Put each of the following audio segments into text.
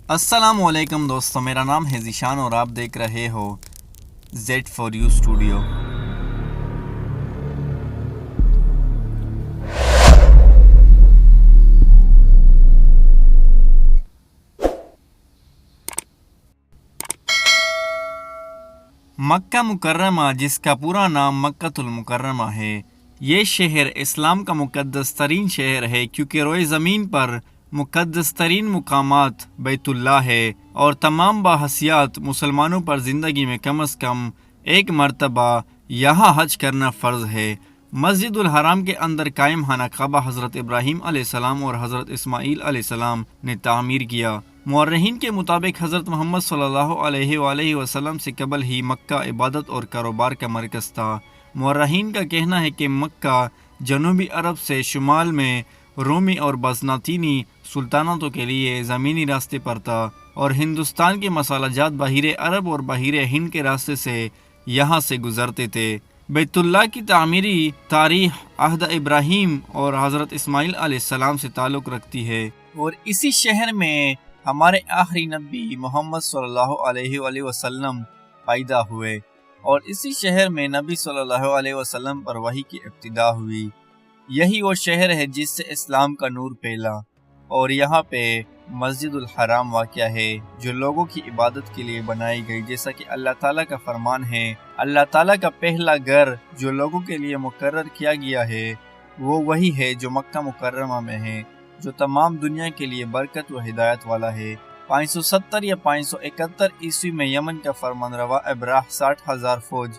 السلام علیکم دوستوں، میرا نام ہے ذیشان اور آپ دیکھ رہے ہو زیڈ فار یو اسٹوڈیو۔ مکہ مکرمہ، جس کا پورا نام مکۃ المکرمہ ہے، یہ شہر اسلام کا مقدس ترین شہر ہے کیونکہ روئے زمین پر مقدس ترین مقامات بیت اللہ ہے اور تمام باحثیات مسلمانوں پر زندگی میں کم از کم ایک مرتبہ یہاں حج کرنا فرض ہے۔ مسجد الحرام کے اندر قائم خانہ کعبہ حضرت ابراہیم علیہ السلام اور حضرت اسماعیل علیہ السلام نے تعمیر کیا۔ مورخین کے مطابق حضرت محمد صلی اللہ علیہ وآلہ وسلم سے قبل ہی مکہ عبادت اور کاروبار کا مرکز تھا۔ مورخین کا کہنا ہے کہ مکہ جنوبی عرب سے شمال میں رومی اور بازنطینی سلطنتوں کے لیے زمینی راستے پر تھا اور ہندوستان کے مسالہ جات بحیر عرب اور بحیر ہند کے راستے سے یہاں سے گزرتے تھے۔ بیت اللہ کی تعمیری تاریخ عہد ابراہیم اور حضرت اسماعیل علیہ السلام سے تعلق رکھتی ہے اور اسی شہر میں ہمارے آخری نبی محمد صلی اللہ علیہ وآلہ وسلم پیدا ہوئے اور اسی شہر میں نبی صلی اللہ علیہ وسلم پر وحی کی ابتدا ہوئی۔ یہی وہ شہر ہے جس سے اسلام کا نور پھیلا اور یہاں پہ مسجد الحرام واقع ہے جو لوگوں کی عبادت کے لیے بنائی گئی، جیسا کہ اللہ تعالیٰ کا فرمان ہے۔ اللہ تعالیٰ کا پہلا گھر جو لوگوں کے لیے مقرر کیا گیا ہے وہ وہی ہے جو مکہ مکرمہ میں ہے، جو تمام دنیا کے لیے برکت و ہدایت والا ہے۔ 570 یا 571 عیسوی میں یمن کا فرمان روا ابراہ 60,000 فوج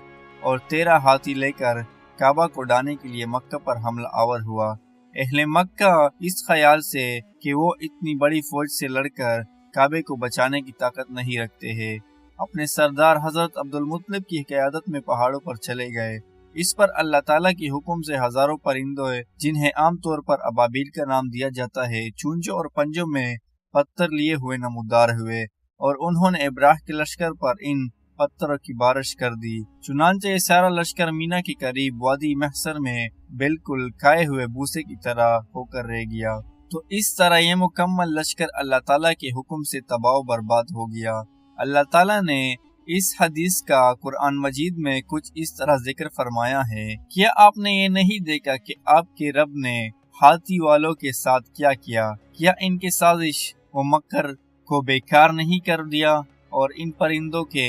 اور 13 ہاتھی لے کر کعبہ کو ڈانے کے لیے مکہ پر حملہ آور ہوا۔ اہل مکہ اس خیال سے کہ وہ اتنی بڑی فوج سے لڑ کر کعبے کو بچانے کی طاقت نہیں رکھتے ہیں، اپنے سردار حضرت عبد المطلب کی قیادت میں پہاڑوں پر چلے گئے۔ اس پر اللہ تعالیٰ کی حکم سے ہزاروں پرندوں جنہیں عام طور پر ابابیل کا نام دیا جاتا ہے، چونچوں اور پنجوں میں پتھر لیے ہوئے نمودار ہوئے اور انہوں نے ابراہ کے لشکر پر ان پتھروں کی بارش کر دی۔ چنانچہ یہ سارا لشکر مینا کے قریب وادی محصر میں بالکل کھائے ہوئے بھوسے کی طرح ہو کر رہ گیا۔ تو اس طرح یہ مکمل لشکر اللہ تعالیٰ کے حکم سے تباہ و برباد ہو گیا۔ اللہ تعالیٰ نے اس حدیث کا قرآن مجید میں کچھ اس طرح ذکر فرمایا ہے، کیا آپ نے یہ نہیں دیکھا کہ آپ کے رب نے ہاتھی والوں کے ساتھ کیا کیا؟ کیا ان کے سازش و مکر کو بیکار نہیں کر دیا اور ان پرندوں کے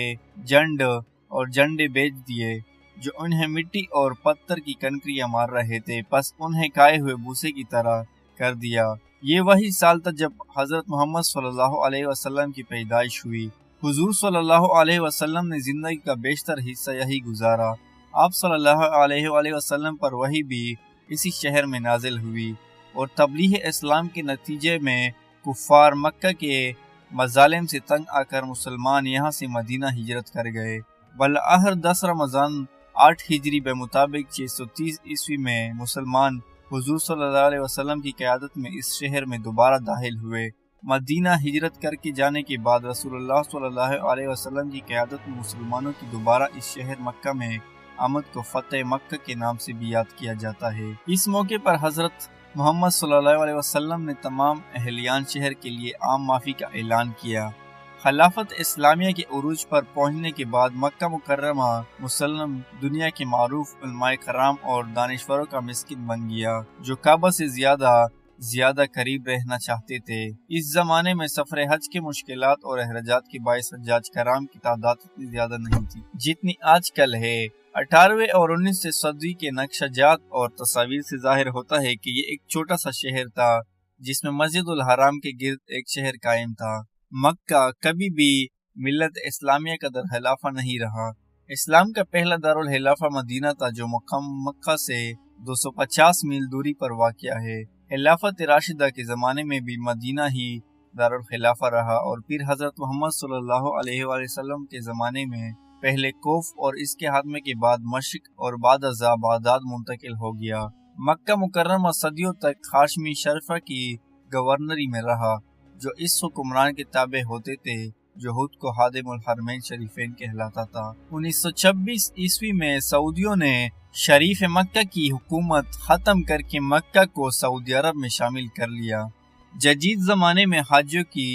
جنڈ اور جنڈے بیچ دیے جو انہیں مٹی اور پتھر کی کنکریاں مار رہے تھے، پس انہیں کھائے ہوئے بھوسے کی طرح کر دیا۔ یہ وہی سال تھا جب حضرت محمد صلی اللہ علیہ وسلم کی پیدائش ہوئی۔ حضور صلی اللہ علیہ وسلم نے زندگی کا بیشتر حصہ یہی گزارا۔ آپ صلی اللہ علیہ وآلہ وسلم پر وحی بھی اسی شہر میں نازل ہوئی اور تبلیغ اسلام کے نتیجے میں کفار مکہ کے مظالم سے تنگ آ کر مسلمان یہاں سے مدینہ ہجرت کر گئے۔ بالآخر 10 رمضان 8 ہجری بمطابق 630 عیسوی میں مسلمان حضور صلی اللہ علیہ وسلم کی قیادت میں اس شہر میں دوبارہ داخل ہوئے۔ مدینہ ہجرت کر کے جانے کے بعد رسول اللہ صلی اللہ علیہ وسلم کی قیادت میں مسلمانوں کی دوبارہ اس شہر مکہ میں آمد کو فتح مکہ کے نام سے بھی یاد کیا جاتا ہے۔ اس موقع پر حضرت محمد صلی اللہ علیہ وسلم نے تمام اہلیان شہر کے لیے عام معافی کا اعلان کیا۔ خلافت اسلامیہ کے عروج پر پہنچنے کے بعد مکہ مکرمہ مسلم دنیا کے معروف علماء کرام اور دانشوروں کا مسکن بن گیا جو کعبہ سے زیادہ قریب رہنا چاہتے تھے۔ اس زمانے میں سفر حج کے مشکلات اور احراجات کے باعث حجاج کرام کی تعداد اتنی زیادہ نہیں تھی جتنی آج کل ہے۔ 18ویں اور 19ویں صدی کے نقشہ جات اور تصاویر سے ظاہر ہوتا ہے کہ یہ ایک چھوٹا سا شہر تھا جس میں مسجد الحرام کے گرد ایک شہر قائم تھا۔ مکہ کبھی بھی ملت اسلامیہ کا دارالخلافہ نہیں رہا۔ اسلام کا پہلا دارالخلافہ مدینہ تھا جو مکہ سے 250 میل دوری پر واقع ہے۔ خلافت راشدہ کے زمانے میں بھی مدینہ ہی دارالخلافہ رہا اور پھر حضرت محمد صلی اللہ علیہ وآلہ وسلم کے زمانے میں پہلے کوف اور اس کے خاتمے کے بعد مشرق اور بعد ازاں بغداد منتقل ہو گیا۔ مکہ مکرمہ صدیوں تک ہاشمی شرفہ کی گورنری میں رہا جو اس حکمران کے تابع ہوتے تھے جو خود کو خادم الحرمین شریفین کہلاتا تھا۔ 1926 عیسوی میں سعودیوں نے شریف مکہ کی حکومت ختم کر کے مکہ کو سعودی عرب میں شامل کر لیا۔ جدید زمانے میں حاجیوں کی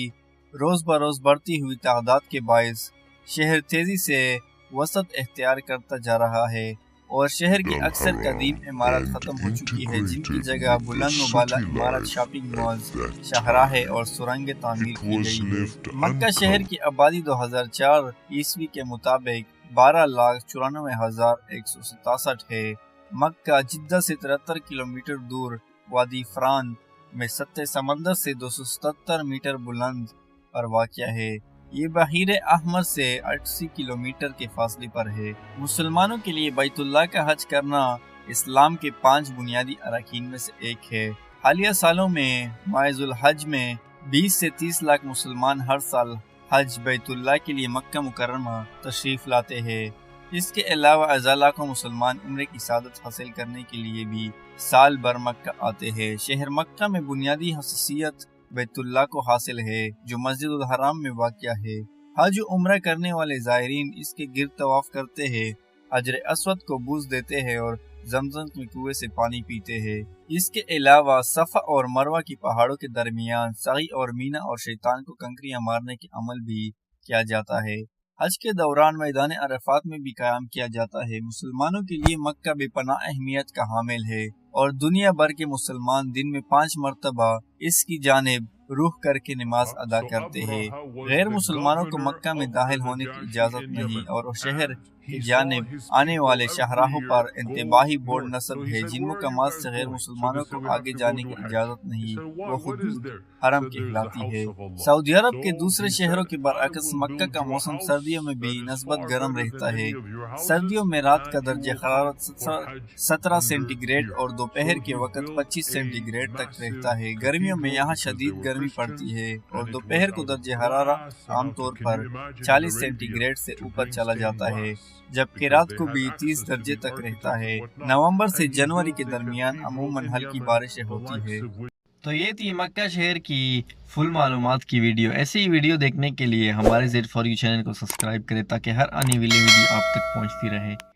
روز بروز بڑھتی ہوئی تعداد کے باعث شہر تیزی سے وسعت اختیار کرتا جا رہا ہے اور شہر کی اکثر قدیم عمارت ختم ہو چکی ہے، جن کی جگہ بلند و بالا عمارت، شاپنگ مالز، شاہراہیں اور سرنگیں تعمیر کی گئی ہے۔ مکہ شہر کی آبادی 2004 عیسوی کے مطابق 12,94,167 ہے۔ مکہ جدہ سے 73 کلومیٹر دور وادی فران میں سطح سمندر سے 277 میٹر بلند پر واقع ہے۔ یہ بحیر احمر سے 80 کلومیٹر کے فاصلے پر ہے۔ مسلمانوں کے لیے بیت اللہ کا حج کرنا اسلام کے 5 بنیادی اراکین میں سے ایک ہے۔ حالیہ سالوں میں ماہ ذوالحج میں 20 سے 30 لاکھ مسلمان ہر سال حج بیت اللہ کے لیے مکہ مکرمہ تشریف لاتے ہیں۔ اس کے علاوہ ازا لاکھوں مسلمان عمرے کی سعادت حاصل کرنے کے لیے بھی سال بھر مکہ آتے ہیں۔ شہر مکہ میں بنیادی خصوصیت بیت اللہ کو حاصل ہے، جو مسجد الحرام میں واقع ہے۔ حج و عمرہ کرنے والے زائرین اس کے گرد طواف کرتے ہیں، حجر اسود کو بوس دیتے ہیں اور زمزم کے کنویں سے پانی پیتے ہیں۔ اس کے علاوہ صفا اور مروہ کی پہاڑوں کے درمیان سعی اور مینا اور شیطان کو کنکریاں مارنے کے عمل بھی کیا جاتا ہے۔ حج کے دوران میدان عرفات میں بھی قیام کیا جاتا ہے۔ مسلمانوں کے لیے مکہ بے پناہ اہمیت کا حامل ہے اور دنیا بھر کے مسلمان دن میں 5 مرتبہ اس کی جانب روح کر کے نماز ادا کرتے ہیں۔ غیر مسلمانوں کو مکہ میں داخل ہونے کی اجازت نہیں اور شہر کی جانب آنے والے شاہراہوں پر انتباہی بورڈ نصب ہے جن مقامات سے غیر مسلمانوں کو آگے جانے کی اجازت نہیں، وہ حدود حرم کہلاتی ہے۔ سعودی عرب کے دوسرے شہروں کے برعکس مکہ کا موسم سردیوں میں بھی نسبت گرم رہتا ہے۔ سردیوں میں رات کا درجہ حرارت 17 سینٹی گریڈ اور دوپہر کے وقت 25 سینٹی گریڈ تک رہتا ہے۔ گرمیوں میں یہاں شدید گرمی پڑتی ہے اور دوپہر کو درجہ حرارت عام طور پر 40 سینٹی گریڈ سے اوپر چلا جاتا ہے، جبکہ رات کو بھی 30 درجے تک رہتا ہے۔ نومبر سے جنوری کے درمیان عموماً ہلکی بارشیں ہوتی ہے۔ تو یہ تھی مکہ شہر کی فل معلومات کی ویڈیو۔ ایسی ہی ویڈیو دیکھنے کے لیے ہمارے Z4U چینل کو سبسکرائب کریں تاکہ ہر آنے والی ویڈیو آپ تک پہنچتی رہے۔